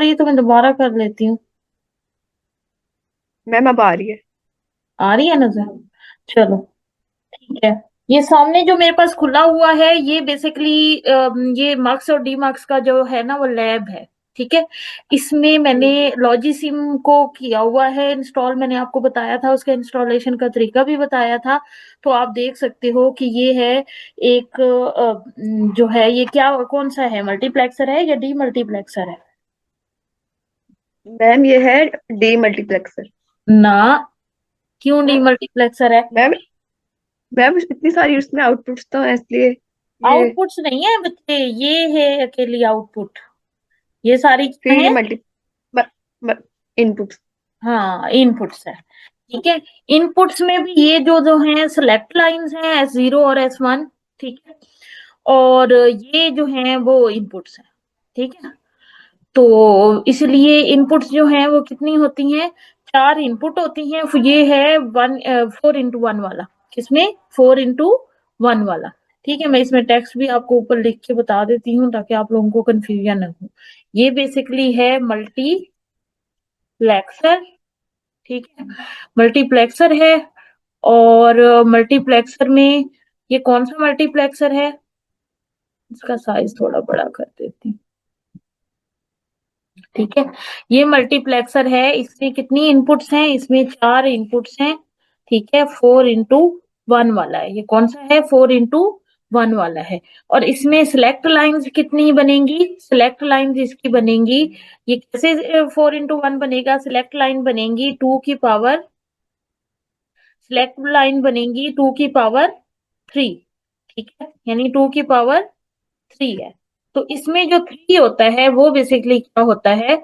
रही है तो मैं दोबारा कर लेती हूँ। मैम अब आ रही है। आ रही है नजर? चलो ठीक है। ये सामने जो मेरे पास खुला हुआ है ये बेसिकली ये मार्क्स और डी मार्क्स का जो है ना वो लैब है। ठीक है। इसमें मैंने हम्म। लॉजिसिम को किया हुआ है इंस्टॉल, मैंने आपको बताया था, उसका इंस्टॉलेशन का तरीका भी बताया था। तो आप देख सकते हो कि ये है एक जो है ये क्या कौन सा है, मल्टीप्लेक्सर है या डी मल्टीप्लेक्सर है? मैम ये है डी मल्टीप्लेक्सर। ना, क्यों डी मल्टीप्लेक्सर है? मैम मैम इतनी सारी उसमें आउटपुट्स तो हैं इसलिए ये आउटपुट्स नहीं है बच्चे, ये है अकेली आउटपुट। ये सारी क्या फिर ये है? Multi inputs. हाँ इनपुट्स है। ठीक है। इनपुट्स में भी ये जो जो है सिलेक्ट लाइंस हैं S0 और S1। ठीक है। और ये जो है वो इनपुट्स है। ठीक है। तो इसलिए इनपुट्स जो हैं वो कितनी होती हैं? चार इनपुट होती हैं। ये है 4x1 वाला। किसमें? 4x1 वाला। ठीक है, मैं इसमें टेक्स्ट भी आपको ऊपर लिख के बता देती हूँ ताकि आप लोगों को कंफ्यूजन न हो। ये बेसिकली है मल्टीप्लेक्सर। ठीक है। मल्टीप्लेक्सर है। और मल्टीप्लेक्सर में ये कौन सा मल्टीप्लेक्सर है? इसका साइज थोड़ा बड़ा कर देती हूँ। ठीक है। ये मल्टीप्लेक्सर है, इसमें कितनी इनपुट्स हैं? इसमें चार इनपुट्स हैं। ठीक है। 4x1 वाला है, ये कौन सा है? 4x1 वाला है। और इसमें सिलेक्ट लाइंस कितनी बनेंगी? सिलेक्ट लाइंस इसकी बनेंगी, ये कैसे 4x1 बनेगा? सिलेक्ट लाइन बनेंगी टू की पावर, सिलेक्ट लाइन बनेगी 2 की पावर 3। ठीक है, यानी 2 की पावर 3 है। तो इसमें जो 3 होता है वो बेसिकली क्या होता है?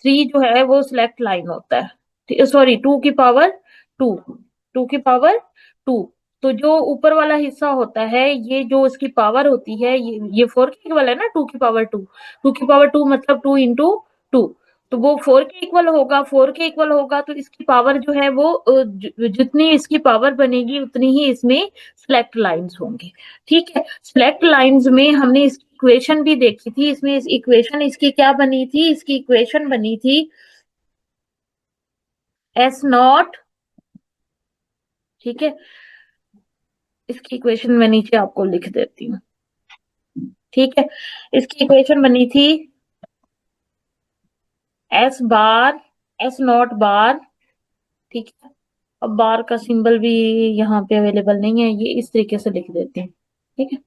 3 जो है वो सिलेक्ट लाइन होता है, सॉरी 2 की पावर 2। 2 की पावर 2। तो जो ऊपर वाला हिस्सा होता है ये जो इसकी पावर होती है ये 4 के इक्वल है ना, 2 की पावर 2। 2 की पावर 2 मतलब 2 into 2। तो वो 4 के इक्वल होगा, 4 के इक्वल होगा तो इसकी पावर जो है वो जितनी इसकी पावर बनेगी उतनी ही इसमें सिलेक्ट लाइंस होंगी। ठीक है। सिलेक्ट लाइंस में हमने इसकी इक्वेशन भी देखी थी, इसमें इस इक्वेशन इसकी क्या बनी थी? इसकी इक्वेशन बनी थी S0। ठीक है। इसकी इक्वेशन मैं नीचे आपको लिख देती हूँ। ठीक है। इसकी इक्वेशन बनी थी S बार, S0 बार। ठीक है। अब बार का सिंबल भी यहाँ पे अवेलेबल नहीं है, ये इस तरीके से लिख देते हैं। ठीक है।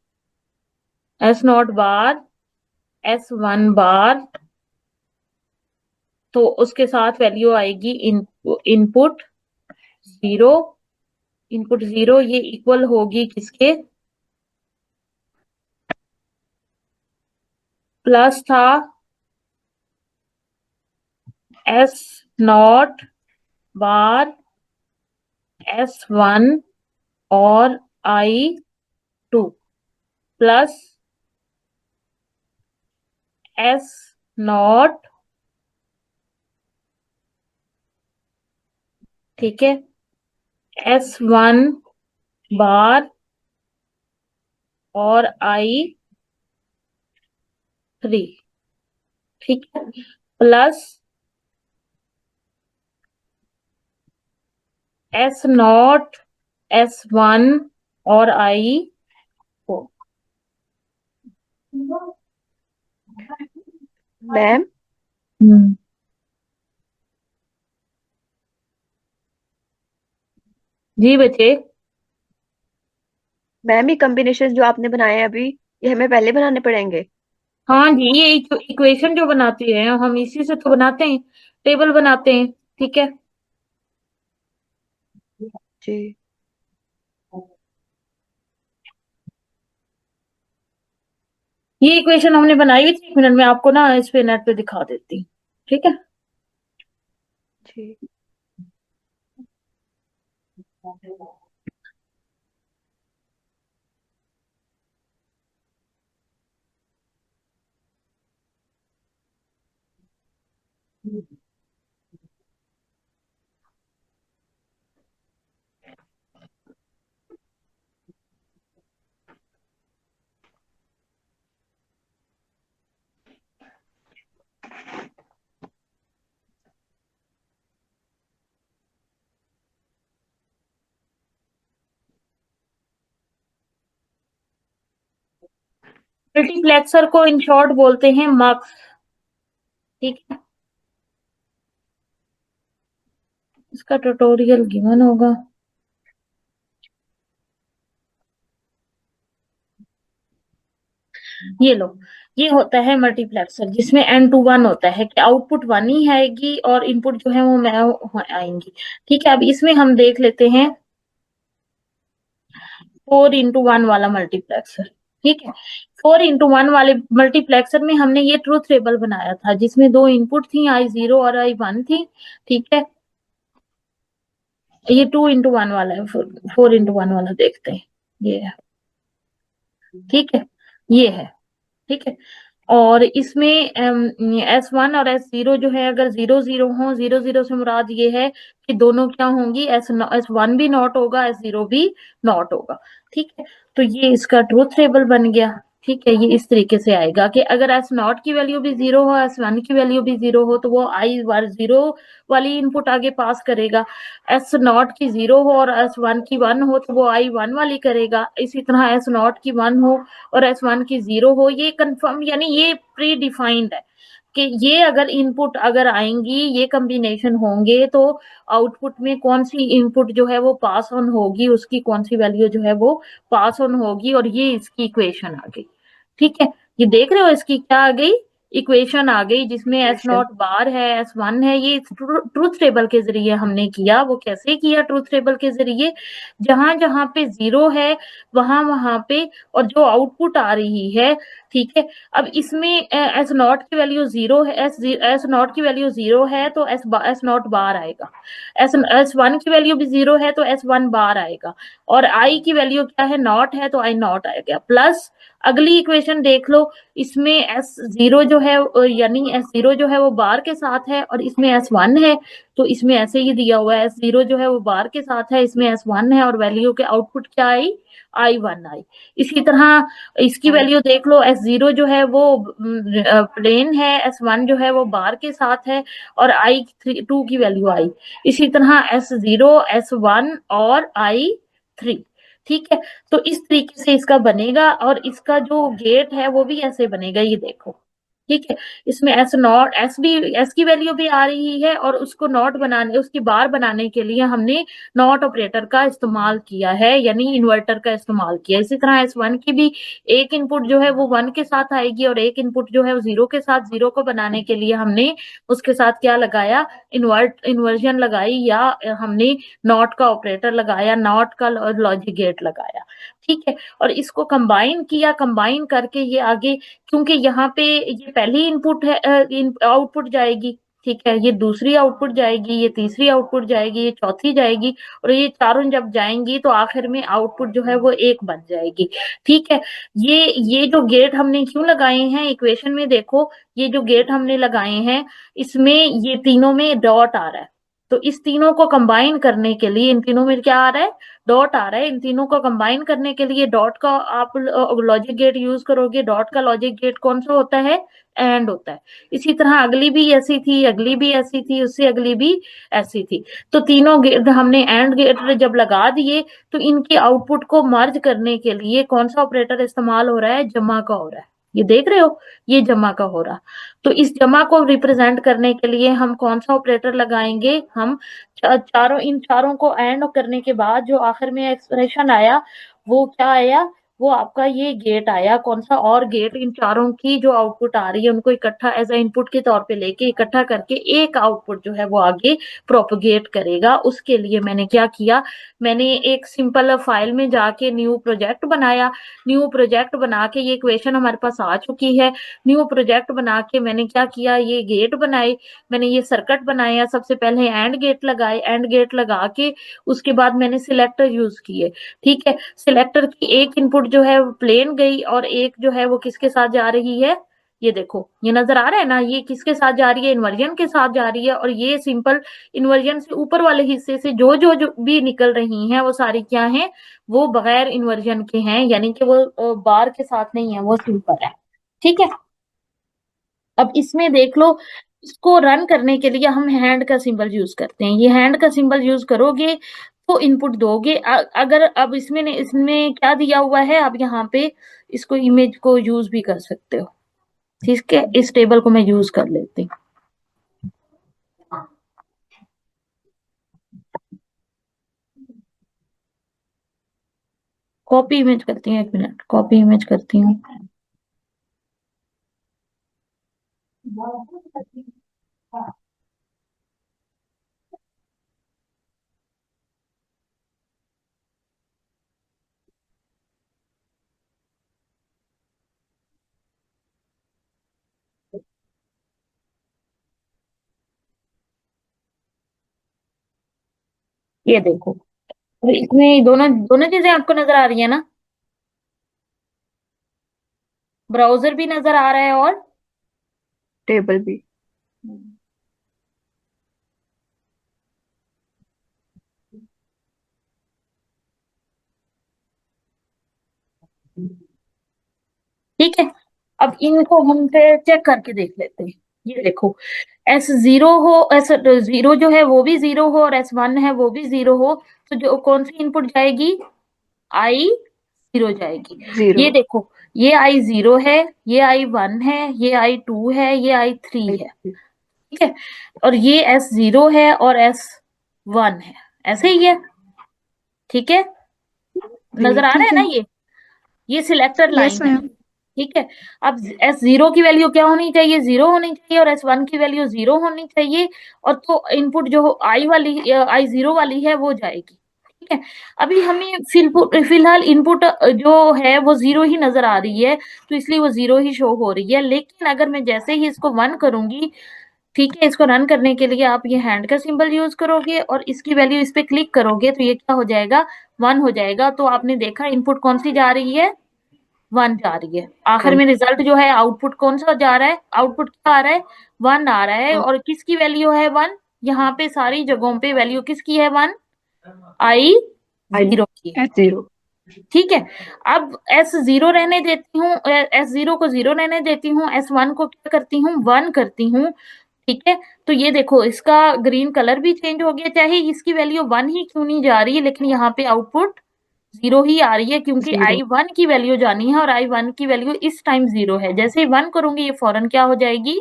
S0 बार, S1 बार, तो उसके साथ वैल्यू आएगी इनपुट 0। इनपुट 0 ये इक्वल होगी किसके? प्लस था S0 बार, S1 और I2, प्लस S0। ठीक है। S1 बार और I3। ठीक है। प्लस S0, S1 और I4। मैम हम्म। जी बच्चे। मैम ये कॉम्बिनेशन जो आपने बनाए हैं अभी, ये हमें पहले बनाने पड़ेंगे? हाँ जी, ये इक्वेशन जो बनाती है हम इसी से तो बनाते हैं, टेबल बनाते हैं। ठीक है। जी। ये इक्वेशन हमने बनाई हुई थी, 1 मिनट में आपको ना इस पे नेट पे दिखा देती हूँ। ठीक है। जी। मल्टीप्लेक्सर को इन शॉर्ट बोलते हैं मक्स। ठीक है, इसका ट्यूटोरियल गिवन होगा। ये लो, ये होता है मल्टीप्लेक्सर, जिसमें N to 1 होता है कि आउटपुट 1 ही आएगी और इनपुट जो है वो मैं आएंगी। ठीक है, अब इसमें हम देख लेते हैं 4x1 वाला मल्टीप्लेक्सर। ठीक है, 4x1 वाले मल्टीप्लेक्सर में हमने ये ट्रूथ टेबल बनाया था, जिसमें दो इनपुट थी, I0 और I1 थी। ठीक है, ये 2x1 वाला है, 4x1 वाला देखते हैं। ये है, ठीक है, ये है। ठीक है, और इसमें S1 और S0 जो है, अगर 0 0 हो, 0 0 से मुराद ये है कि दोनों क्या होंगी, S1 भी नॉट होगा, S0 भी नॉट होगा। ठीक है, तो ये इसका ट्रूथ टेबल बन गया। ठीक है, ये इस तरीके से आएगा कि अगर S0 की वैल्यू भी 0 हो, S1 की वैल्यू भी 0 हो, तो वो I0 वाली इनपुट आगे पास करेगा। S0 की 0 हो और S1 की 1 हो, तो वो I1 वाली करेगा। इसी तरह S0 की 1 हो और S1 की 0 हो, ये कंफर्म, यानी ये प्री डिफाइंड है कि ये अगर इनपुट अगर आएंगी, ये कॉम्बिनेशन होंगे, तो आउटपुट में कौन सी इनपुट जो है वो पास ऑन होगी, उसकी कौन सी वैल्यू जो है वो पास ऑन होगी, और ये इसकी इक्वेशन आ गई। ठीक है, ये देख रहे हो इसकी क्या आ गई, इक्वेशन आ गई, जिसमें एस इक्वेशन। नॉट बार है, S1 है। ये ट्रूथ टेबल के जरिए हमने किया। वो कैसे किया? ट्रूथ टेबल के जरिए, जहां जहां पे 0 है वहां वहां पे, और जो आउटपुट आ रही है। ठीक है, अब इसमें S0 की वैल्यू 0 है, S0 की वैल्यू 0 है तो S0 बार आएगा। S1 की वैल्यू भी 0 है तो S1 बार आएगा, और I की वैल्यू क्या है, नॉट है, तो I नॉट आएगा। प्लस अगली इक्वेशन देख लो, इसमें S0 जो है, यानी S0 जो है वो बार के साथ है, और इसमें S1 है, तो इसमें ऐसे ही दिया हुआ है, S0 जो है वो बार के साथ है, इसमें S1 है, और वैल्यू के आउटपुट क्या आई, I1 आई। इसी तरह इसकी हाँ। वैल्यू देख लो, S0 जो है वो प्लेन है, S1 जो है वो बार के साथ है, और I2 की वैल्यू आई। इसी तरह S0, S1 और I3। ठीक है, तो इस तरीके से इसका बनेगा, और इसका जो गेट है वो भी ऐसे बनेगा, ये देखो। ठीक है, इसमें एस नॉट, एस भी, एस की वैल्यू भी आ रही है, और उसको नॉट बनाने, उसकी बार बनाने के लिए हमने नॉट ऑपरेटर का इस्तेमाल किया है, यानी इन्वर्टर का इस्तेमाल किया। इसी तरह S1 की भी एक इनपुट जो है वो 1 के साथ आएगी, और एक इनपुट जो है वो 0 के साथ। 0 को बनाने के लिए हमने उसके साथ क्या लगाया, इन्वर्जन लगाई, या हमने नॉट का ऑपरेटर लगाया, नॉट का लॉजिक गेट लगाया। ठीक है, और इसको कंबाइन किया, कंबाइन करके ये आगे, क्योंकि यहाँ पे ये पहली इनपुट है, आउटपुट जाएगी। ठीक है, ये दूसरी आउटपुट जाएगी, ये तीसरी आउटपुट जाएगी, ये चौथी जाएगी, और ये चारों जब जाएंगी तो आखिर में आउटपुट जो है वो एक बन जाएगी। ठीक है, ये जो गेट हमने क्यों लगाए हैं, इक्वेशन में देखो, ये जो गेट हमने लगाए हैं, इसमें ये तीनों में डॉट आ रहा है, तो इस तीनों को कंबाइन करने के लिए, इन तीनों में क्या आ रहा है, डॉट आ रहा है। इन तीनों को कंबाइन करने के लिए डॉट का आप लॉजिक गेट यूज करोगे। डॉट का लॉजिक गेट कौन सा होता है, एंड होता है। इसी तरह अगली भी ऐसी थी, अगली भी ऐसी थी, उससे अगली भी ऐसी थी। तो तीनों गेट हमने एंड गेट जब लगा दिए, तो इनके आउटपुट को मर्ज करने के लिए कौन सा ऑपरेटर इस्तेमाल हो रहा है, जमा का हो रहा है। ये देख रहे हो, ये जमा का हो रहा। तो इस जमा को रिप्रेजेंट करने के लिए हम कौन सा ऑपरेटर लगाएंगे, हम चारों, इन चारों को एंड करने के बाद जो आखिर में एक्सप्रेशन आया, वो क्या आया, वो आपका ये गेट आया। कौन सा, और गेट, इन चारों की जो आउटपुट आ रही है उनको इकट्ठा एज ए इनपुट के तौर पे लेके इकट्ठा करके एक आउटपुट जो है वो आगे प्रोपोगेट करेगा। उसके लिए मैंने क्या किया, मैंने एक सिंपल फाइल में जाके न्यू प्रोजेक्ट बनाया। न्यू प्रोजेक्ट बना के, ये इक्वेशन हमारे पास आ चुकी है, न्यू प्रोजेक्ट बना के मैंने क्या किया, ये गेट बनाए, मैंने ये सर्किट बनाया। सबसे पहले एंड गेट लगाए, एंड गेट लगा के उसके बाद मैंने सिलेक्टर यूज किए। ठीक है, सिलेक्टर की एक इनपुट जो है वो प्लेन गई, और एक जो है वो किसके साथ जा रही है, ये देखो, ये नजर आ रहा है ना, ये किसके साथ जा रही है, इन्वर्जन के साथ जा रही है। और ये सिंपल इन्वर्जन से ऊपर वाले हिस्से से जो भी निकल रही हैं वो सारी क्या हैं, वो बगैर इन्वर्जन के हैं, यानी कि वो बार के साथ नहीं है, वो सिंपल है। ठीक है, अब इसमें देख लो, इसको रन करने के लिए हम हैंड का सिंबल यूज करते हैं। ये हैंड का सिंबल यूज करोगे तो इनपुट दोगे। अगर अब इसमें क्या दिया हुआ है, आप यहाँ पे इसको इमेज को यूज भी कर सकते हो। ठीक है, इस टेबल को मैं यूज कर लेती हूँ। कॉपी इमेज करती हूँ, 1 मिनट, कॉपी इमेज करती हूँ। ये देखो, तो इसमें दोनों दोनों चीजें आपको नजर आ रही है ना, ब्राउजर भी नजर आ रहा है और टेबल भी। ठीक है। अब इनको हम फिर चेक करके देख लेते हैं। ये देखो, S0 हो, S0 जो है वो भी 0 हो और S1 है वो भी 0 हो, तो जो कौन सी इनपुट जाएगी, I0 जाएगी। जीरो। ये देखो, ये I0 है, ये I1 है, ये I2 है, ये I3 है। ठीक है, और ये S0 है और S1 है, ऐसे ही है। ठीक है, जी नजर आ रहा है ठीक ना है। ये सिलेक्टर यस लाइन है। मैम। ठीक है, अब S0 की वैल्यू क्या होनी चाहिए, 0 होनी चाहिए, और S1 की वैल्यू 0 होनी चाहिए। और तो इनपुट जो I0 वाली है वो जाएगी। ठीक है, अभी हमें फिलहाल इनपुट जो है वो 0 ही नजर आ रही है, तो इसलिए वो 0 ही शो हो रही है। लेकिन अगर मैं जैसे ही इसको 1 करूंगी, ठीक है, इसको रन करने के लिए आप ये हैंड का सिंबल यूज करोगे और इसकी वैल्यू इस पे क्लिक करोगे, तो ये क्या हो जाएगा, 1 हो जाएगा। तो आपने देखा इनपुट कौन सी जा रही है, 1 जा रही है। आखिर वन। में रिजल्ट जो है, आउटपुट कौन सा जा रहा है, आउटपुट क्या आ रहा है, 1 आ रहा है। और किसकी वैल्यू है 1, यहाँ पे सारी जगहों पे वैल्यू किसकी है 1, आई आई। जीरो की है। S0। ठीक है, अब S0 रहने देती हूँ, S0 को 0 रहने देती हूँ, S1 को क्या करती हूँ, 1 करती हूँ। ठीक है, तो ये देखो इसका ग्रीन कलर भी चेंज हो गया, चाहे इसकी वैल्यू 1 ही क्यों नहीं जा रही है, लेकिन यहाँ पे आउटपुट 0 ही आ रही है, क्योंकि जीरो। I1 की वैल्यू जानी है और I1 की वैल्यू इस टाइम 0 है। जैसे ही 1 करूंगी ये फौरन क्या हो जाएगी,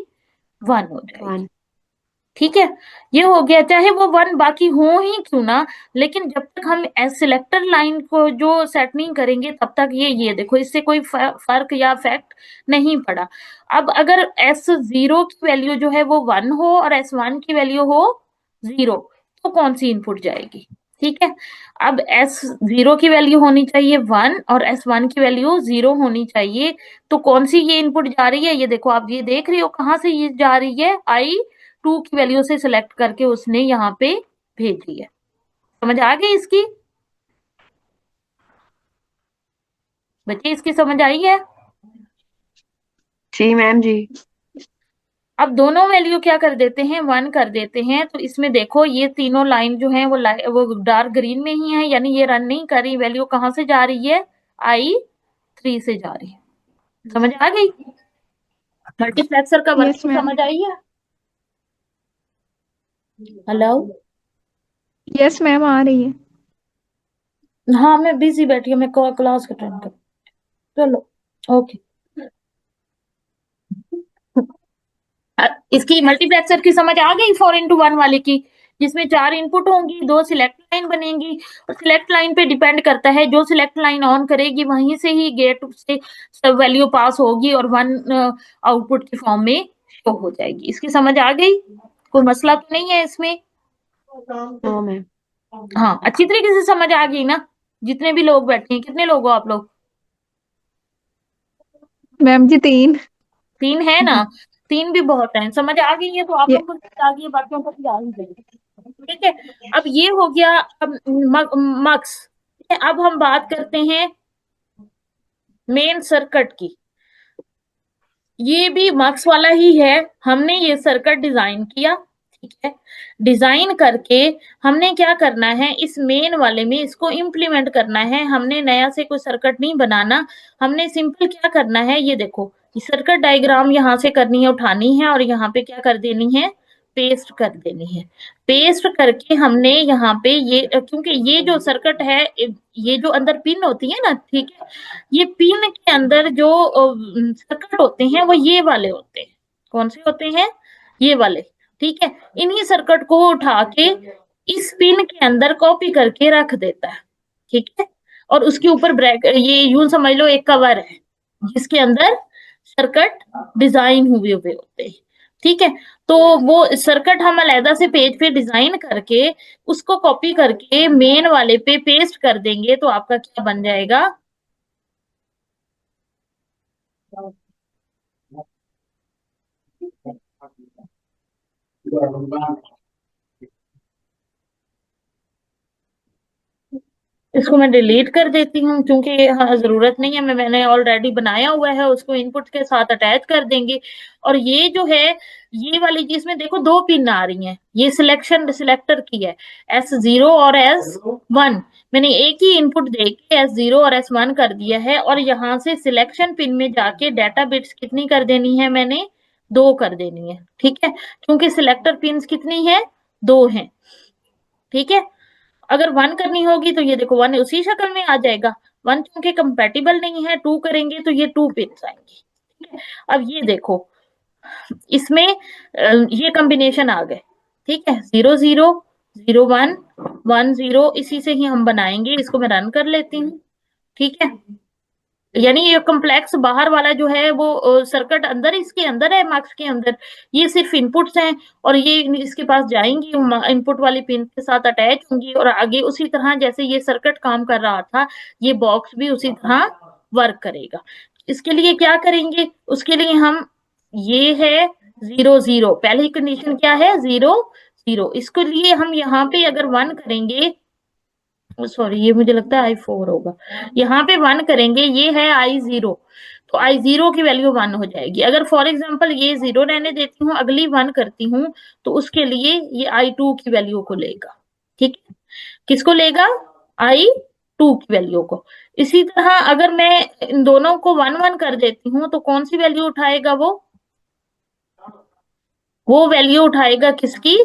1 हो जाएगी। वन। ठीक है, ये हो गया, चाहे वो 1 बाकी हो ही क्यों ना, लेकिन जब तक हम सिलेक्टर लाइन को जो सेट नहीं करेंगे तब तक ये देखो, इससे कोई फर्क या इफेक्ट नहीं पड़ा। अब अगर S0 की वैल्यू जो है वो 1 हो और S1 की वैल्यू हो 0, तो कौन सी इनपुट जाएगी। ठीक है, अब S0 की वैल्यू होनी चाहिए 1 और S1 की वैल्यू 0 होनी चाहिए, तो कौन सी ये इनपुट जा रही है, ये देखो, आप ये देख रही हो कहाँ से ये जा रही है, I2 की वैल्यू से सिलेक्ट करके उसने यहाँ पे भेजी है। समझ आ गई इसकी, बच्चे इसकी समझ आई है। जी मैम जी। अब दोनों वैल्यू क्या कर देते हैं, 1 कर देते हैं, तो इसमें देखो ये तीनों लाइन जो है वो डार्क ग्रीन में ही है, यानी ये रन नहीं कर रही, वैल्यू कहाँ से जा रही है, I3 से जा रही है। समझ आ गई, मल्टीप्लेक्सर का यस वर्किंग मैम। समझ आई है। हेलो, यस मैम आ रही है। हाँ मैं बिजी बैठी हूँ, मैं क्लास अटेंड कर, चलो ओके। इसकी मल्टीप्लेक्सर की समझ आ गई, 4x1 वाले की, जिसमें 4 इनपुट होंगी, 2 सिलेक्ट लाइन बनेगी, और सिलेक्ट लाइन पे डिपेंड करता है, जो सिलेक्ट लाइन ऑन करेगी वहीं से ही गेट से सब वैल्यू पास होगी और 1 आउटपुट के फॉर्म में शो हो जाएगी। इसकी समझ आ गई, कोई मसला तो नहीं है इसमें। No ma'am. हाँ, अच्छी तरीके से समझ आ गई ना, जितने भी लोग बैठे हैं, कितने लोग हो आप लोग, मैम जी 3। 3 है ना, 3 भी बहुत है, समझ आ गई है तो आप ये लोग को समझ आ गई है, बाकियों को भी आ ही गई। ठीक है, अब ये हो गया, अब मक्स। अब हम बात करते हैं मेन सर्किट की। ये भी मक्स वाला ही है, हमने ये सर्किट डिजाइन किया। ठीक है, डिजाइन करके हमने क्या करना है, इस मेन वाले में इसको इम्प्लीमेंट करना है, हमने नया से कोई सर्किट नहीं बनाना। हमने सिंपल क्या करना है, ये देखो, सर्किट डायग्राम यहाँ से करनी है, उठानी है और यहाँ पे क्या कर देनी है, पेस्ट कर देनी है। पेस्ट करके हमने यहाँ पे ये, क्योंकि ये जो सर्किट है, ये जो अंदर पिन होती है ना, ठीक है, ये पिन के अंदर जो सर्किट होते हैं वो ये वाले होते हैं। कौन से होते हैं? ये वाले। ठीक है, इन्हीं सर्किट को उठा के इस पिन के अंदर कॉपी करके रख देता है। ठीक है, और उसके ऊपर ब्रैकेट, ये यूं समझ लो एक कवर है जिसके अंदर सर्किट डिजाइन हुए हुए होते हैं। ठीक है, तो वो सर्किट हम अलहदा से पेज पे डिजाइन करके उसको कॉपी करके मेन वाले पे पेस्ट कर देंगे, तो आपका क्या बन जाएगा? इसको मैं डिलीट कर देती हूँ, क्योंकि हाँ जरूरत नहीं है, मैंने ऑलरेडी बनाया हुआ है, उसको इनपुट के साथ अटैच कर देंगे। और ये जो है, ये वाली जिसमें देखो दो पिन आ रही हैं, ये सिलेक्शन सिलेक्टर की है, S0 और S1। मैंने एक ही इनपुट देके S0 और S1 कर दिया है, और यहाँ से सिलेक्शन पिन में जाके डाटा बिट्स कितनी कर देनी है मैंने? 2 कर देनी है। ठीक है, क्योंकि सिलेक्टर पिन कितनी है? 2 है। ठीक है, अगर 1 करनी होगी तो ये देखो 1 उसी शक्ल में आ जाएगा। 1 क्योंकि कंपेटिबल नहीं है, 2 करेंगे तो ये 2 पिन आएंगे। ठीक है, अब ये देखो, इसमें ये कॉम्बिनेशन आ गए। ठीक है, 0 0 0 1 1 0, इसी से ही हम बनाएंगे। इसको मैं रन कर लेती हूँ। ठीक है, यानी ये कॉम्प्लेक्स बाहर वाला जो है वो सर्किट अंदर, इसके अंदर है, मार्क्स के अंदर, ये सिर्फ इनपुट्स हैं, और ये इसके पास जाएंगी, इनपुट वाली पिन के साथ अटैच होंगी, और आगे उसी तरह जैसे ये सर्किट काम कर रहा था, ये बॉक्स भी उसी तरह वर्क करेगा। इसके लिए क्या करेंगे? उसके लिए हम, ये है 0 0, पहली कंडीशन क्या है? 0 0। इसके लिए हम यहाँ पे अगर 1 करेंगे, सॉरी ये मुझे लगता है I4 होगा, यहाँ पे 1 करेंगे, ये है I0, तो I0 की वैल्यू 1 हो जाएगी। अगर फॉर एग्जाम्पल ये 0 रहने देती हूँ, अगली 1 करती हूँ, तो उसके लिए ये I2 की वैल्यू को लेगा। ठीक है, किसको लेगा? I2 की वैल्यू को। इसी तरह अगर मैं इन दोनों को 1 1 कर देती हूँ, तो कौन सी वैल्यू उठाएगा वो वैल्यू उठाएगा किसकी?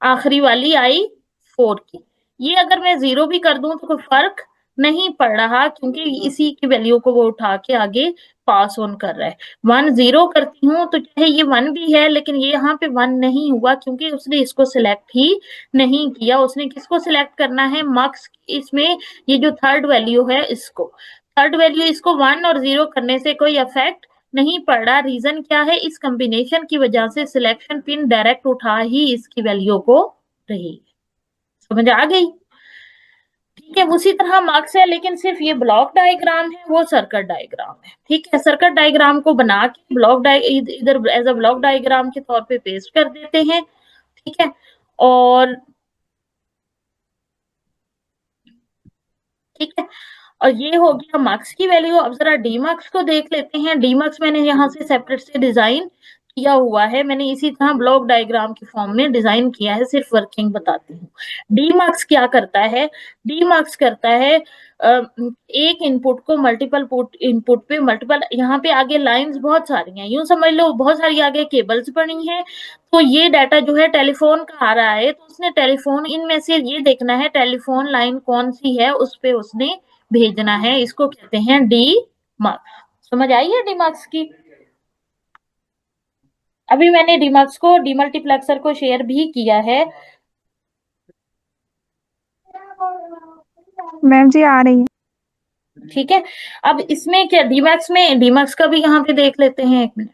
आखिरी वाली I4 की। ये अगर मैं 0 भी कर दूं तो कोई फर्क नहीं पड़ रहा, क्योंकि इसी की वैल्यू को वो उठा के आगे पास ऑन कर रहा है। 1 0 करती हूँ तो चाहे ये 1 भी है, लेकिन ये यहाँ पे 1 नहीं हुआ, क्योंकि उसने इसको सिलेक्ट ही नहीं किया। उसने किसको सिलेक्ट करना है? मार्क्स। इसमें ये जो थर्ड वैल्यू है, इसको, थर्ड वैल्यू, इसको 1 और 0 करने से कोई इफेक्ट नहीं पड़ रहा। रीजन क्या है? इस कॉम्बिनेशन की वजह से सिलेक्शन पिन डायरेक्ट उठा ही इसकी वैल्यू को रही। समझ आ गई? ठीक है, उसी तरह मार्क्स है, लेकिन सिर्फ ये ब्लॉक डायग्राम है, वो सर्किट डायग्राम है। ठीक है, सर्किट डायग्राम को बना के ब्लॉक इधर एज अ ब्लॉक डायग्राम के तौर पे पेस्ट कर देते हैं। ठीक है, और ठीक है, और ये हो गया मार्क्स की वैल्यू। अब जरा डी मार्क्स को देख लेते हैं। डी मार्क्स मैंने यहाँ से सेपरेट से डिजाइन किया हुआ है, मैंने इसी तरह ब्लॉक डायग्राम की फॉर्म में डिजाइन किया है, सिर्फ वर्किंग बताती हूँ। डी मार्क्स क्या करता है? डी मार्क्स करता है एक इनपुट को मल्टीपल इनपुट पे मल्टीपल, यहाँ पे आगे लाइंस बहुत सारी हैं, यूं समझ लो बहुत सारी आगे केबल्स बनी है। तो ये डाटा जो है टेलीफोन का आ रहा है, तो उसने टेलीफोन, इनमें से ये देखना है टेलीफोन लाइन कौन सी है, उस पे उसने भेजना है। इसको कहते हैं डी मार्क्स। समझ आई है डी मार्क्स की? अभी मैंने डी मार्क्स को डीमल्टीप्लेक्सर को शेयर भी किया है। मैम जी आ रही है। ठीक है, अब इसमें क्या, डीमैक्स में, डीमैक्स का भी यहाँ पे देख लेते हैं, एक मिनट।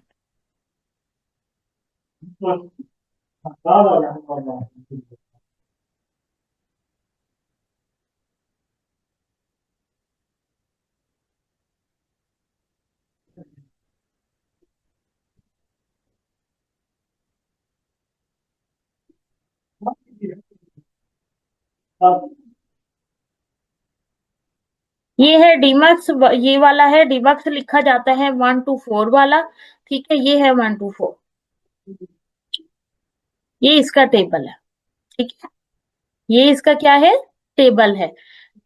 ये है डीमैक्स, ये वाला है डीमैक्स, लिखा जाता है 1 to 4 वाला। ठीक है, ये है 1 to 4, ये इसका टेबल है। ठीक है, ये इसका क्या है? टेबल है।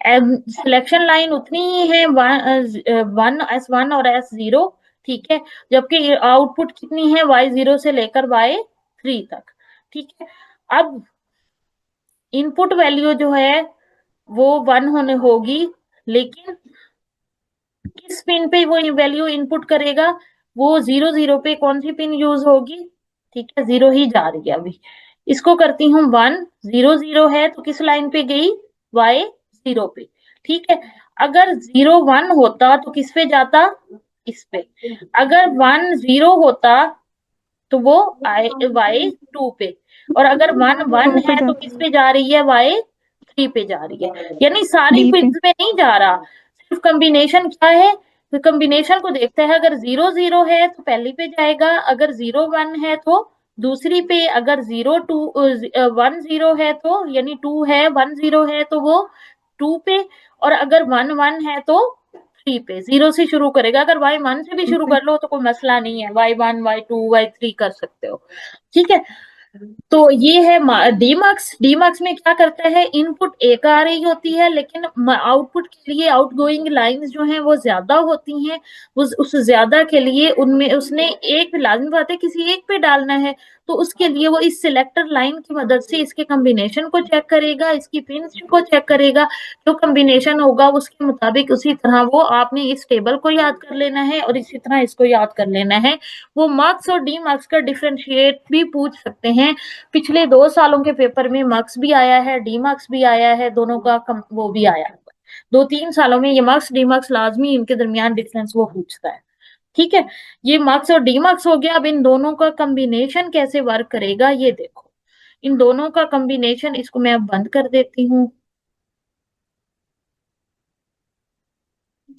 सिलेक्शन लाइन उतनी ही है, 1 S1 और S0। ठीक है, जबकि आउटपुट कितनी है? Y0 से लेकर Y3 तक। ठीक है। अब इनपुट वैल्यू जो है वो 1 होने होगी, लेकिन किस पिन पे वो वैल्यू इनपुट करेगा, वो 0 0 पे कौन सी पिन यूज होगी, ठीक है, 0 ही जा रही है अभी। इसको करती हूँ 1, 0 0 है तो किस लाइन पे गई, y 0 पे, ठीक है। अगर 0 1 होता तो किस पे जाता, इस पे। अगर 1 0 होता तो वो y 2 पे, और अगर 1 1 2 पे है तो किस जाती है। पे जा रही है, y 3 पे जा रही है। यानी सारी डी पे। पिंस में नहीं जा रहा, सिर्फ कॉम्बिनेशन क्या है, तो कॉम्बिनेशन को देखता है। अगर 0 0 है तो पहली पे जाएगा, अगर 0 1 है तो दूसरी पे, अगर 1 0 है तो यानी 2 है, 1 0 है तो वो 2 पे, और अगर 1 1 है तो 3 पे। 0 से शुरू करेगा, अगर y 1 से भी शुरू कर लो तो कोई मसला नहीं है, y 1 y 2 y 3 कर सकते हो, ठीक है। तो ये है डी मार्क्स। डी मार्क्स में क्या करता है, इनपुट एक आ रही होती है, लेकिन आउटपुट के लिए आउट गोइंग लाइन्स जो हैं वो ज्यादा होती हैं। उस ज्यादा के लिए उनमें उसने एक लाजमी बात है किसी एक पे डालना है, तो उसके लिए वो इस सिलेक्टर लाइन की मदद से इसके कॉम्बिनेशन को चेक करेगा, इसकी पिंस को चेक करेगा। जो कॉम्बिनेशन होगा उसके मुताबिक उसी तरह वो आपने इस टेबल को याद कर लेना है और इसी तरह इसको याद कर लेना है। वो मार्क्स और डी मार्क्स का डिफ्रेंशिएट भी पूछ सकते हैं। पिछले 2 सालों के पेपर में मार्क्स भी आया है, डी मार्क्स भी आया है, दोनों का वो भी आया है। 2 3 सालों में ये मार्क्स डी मार्क्स लाजमी इनके दरमियान डिफरेंस वो पूछता है, ठीक है। ये मार्क्स और डी मार्क्स हो गया। अब इन दोनों का कॉम्बिनेशन कैसे वर्क करेगा ये देखो। इन दोनों का कॉम्बिनेशन, इसको मैं अब बंद कर देती हूँ,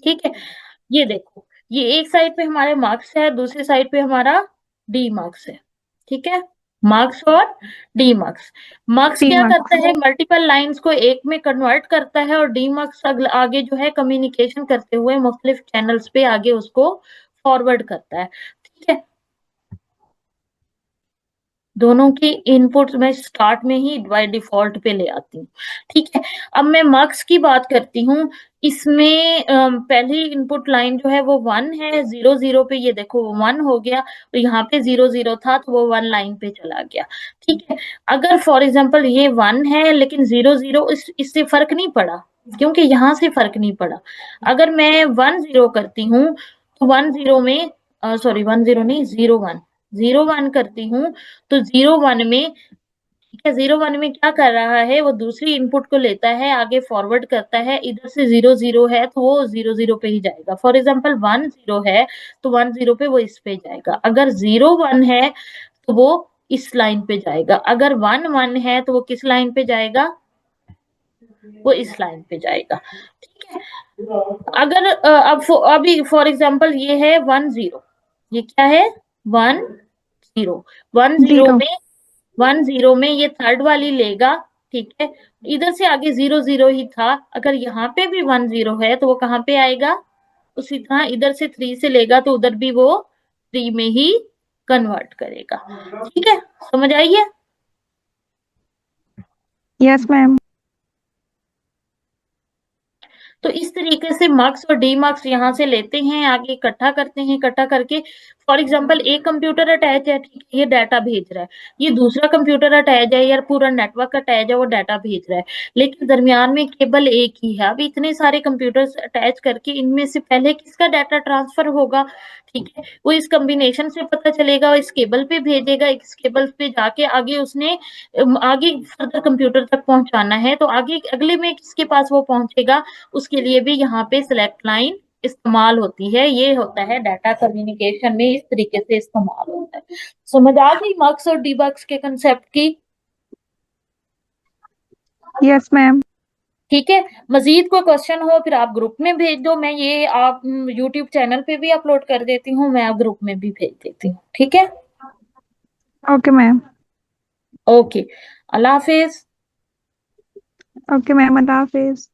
ठीक है। ये देखो, ये एक साइड पे हमारे मार्क्स है, दूसरी साइड पे हमारा डी मार्क्स है, ठीक है। मार्क्स और डी मार्क्स। मार्क्स डी क्या करता मार्क्स। है, मल्टीपल लाइंस को एक में कन्वर्ट करता है, और डी मार्क्स आगे जो है कम्युनिकेशन करते हुए मुख्तलिफ चैनल्स पे आगे उसको फॉरवर्ड करता है, ठीक है। दोनों की इनपुट मैं स्टार्ट में ही बाय डिफॉल्ट पे ले आती हूँ, ठीक है। अब मैं मार्क्स की बात करती हूँ। इसमें पहली इनपुट लाइन जो है वो 1 है, 0 0 पे ये देखो वो 1 हो गया, तो यहाँ पे 0 0 था तो वो 1 लाइन पे चला गया, ठीक है। अगर फॉर एग्जाम्पल ये 1 है लेकिन 0 0 इससे फर्क नहीं पड़ा, क्योंकि यहाँ से फर्क नहीं पड़ा। अगर मैं 1 0 करती हूँ तो 1 0 में, सॉरी 1 0 नहीं, 0 1, 0 1 करती हूँ तो 0 1 में, ठीक है, 0 1 में क्या कर रहा है, वो दूसरी इनपुट को लेता है, आगे फॉरवर्ड करता है। इधर से 0 0 है तो वो 0 0 पे ही जाएगा। फॉर एग्जाम्पल 1 0 है तो 1 0 पे वो इस पे जाएगा। अगर 0 1 है तो वो इस लाइन पे जाएगा। अगर 1 1 है तो वो किस लाइन पे जाएगा, वो इस लाइन पे जाएगा, ठीक है। अगर अभी फॉर एग्जाम्पल ये है 1 0, ये क्या है, 1 0, वन जीरो 0। में 1 0 में ये थर्ड वाली लेगा, ठीक है। इधर से आगे 0 0 ही था, अगर यहाँ पे भी 1 0 है तो वो कहाँ पे आएगा, उसी तरह इधर से 3 से लेगा तो उधर भी वो 3 में ही कन्वर्ट करेगा, ठीक है। समझ आई है। Yes ma'am. तो इस तरीके से मार्क्स और डी मार्क्स यहाँ से लेते हैं, आगे इकट्ठा करते हैं, इकट्ठा करके फॉर एग्जांपल एक कंप्यूटर अटैच है, ठीक है, ये डाटा भेज रहा है। ये दूसरा कंप्यूटर अटैच है, या पूरा नेटवर्क अटैच है, वो डाटा भेज रहा है, लेकिन दरमियान में केबल एक ही है। अब इतने सारे कंप्यूटर्स अटैच करके इनमें से पहले किसका डाटा ट्रांसफर होगा, ठीक है, वो इस कॉम्बिनेशन से पता चलेगा, इस केबल पे भेजेगा, इस केबल पे जाके आगे उसने आगे फर्दर कंप्यूटर तक पहुंचाना है, तो आगे अगले में किसके पास वो पहुंचेगा, उसके लिए भी यहाँ पे सिलेक्ट लाइन इस्तेमाल होती है। ये होता है डाटा कम्युनिकेशन में, इस तरीके से इस्तेमाल होता है। समझ आ गई मार्क्स और डीबग्स के कंसेप्ट की। Yes ma'am. ठीक है। मजीद कोई क्वेश्चन हो फिर आप ग्रुप में भेज दो, मैं ये आप यूट्यूब चैनल पे भी अपलोड कर देती हूँ, मैं आप ग्रुप में भी भेज देती हूँ, ठीक है। Okay ma'am. ओके, अल्लाह हाफिज। ओके मैम, अल्लाह हाफिज।